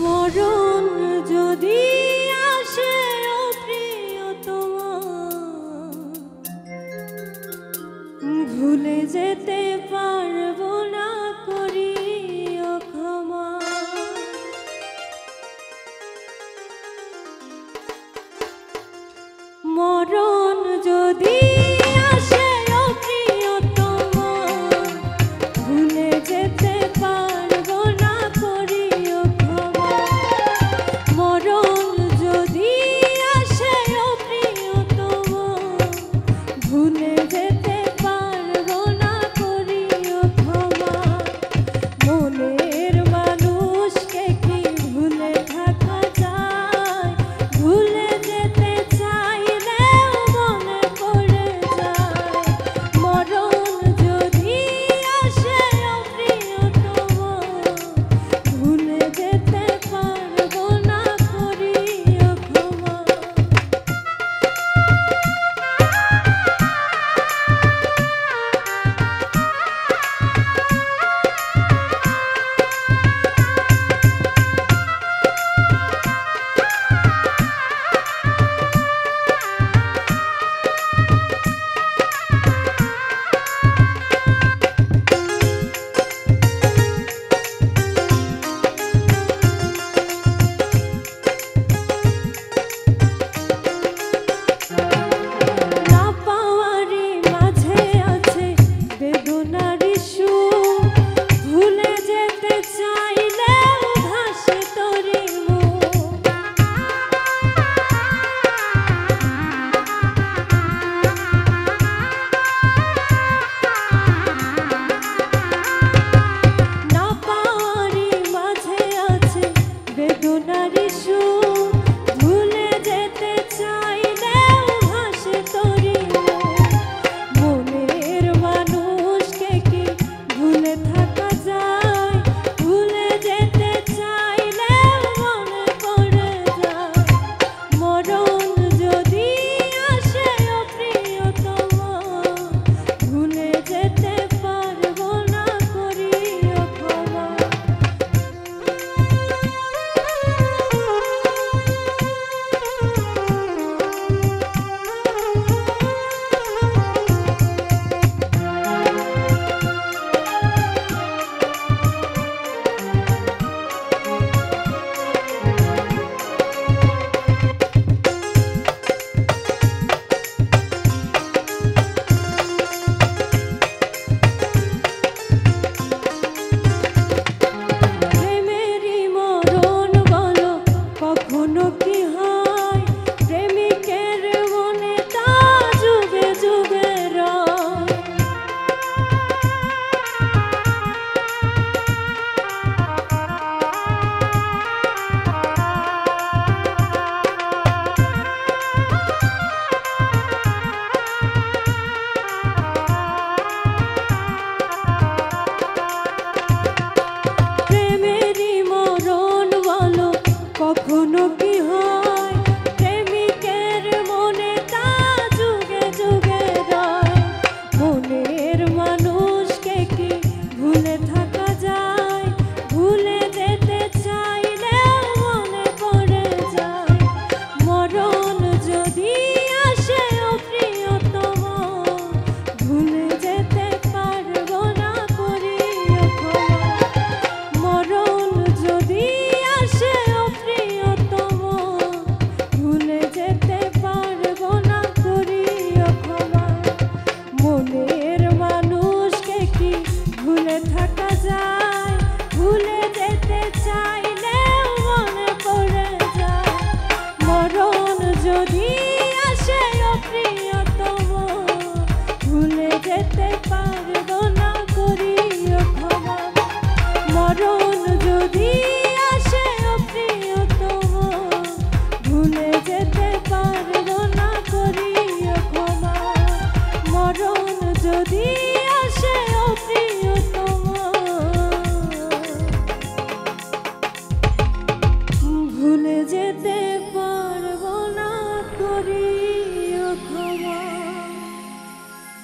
মরণ যদি আসে ও প্রিয়তমা, ভুলে যেতে পারবো না, করিও ক্ষমা। মরণ যদি আসে ও প্রিয়তমা, ভুলে যেতে পারবো না, করিও ক্ষমা। মরণ যদি আসে ও প্রিয়তমা, ভুলে যেতে পারবো না, করিও ক্ষমা। মনের মানুষকে কি ভুলে থাকা যায়? ভুলে যেতে চাইলেও মনে পড়ে যায়। মরণ যদি আসে ও প্রিয়তমা, ভুলে যেতে পারবো না, করিও ক্ষমা। না পাওয়ারই মাঝে আছে বেদনারই সুর, ভুলে যেতে চাইলেও ভাসে তোরই মুখ। না পাওয়ারই মাঝে আছে বেদনারই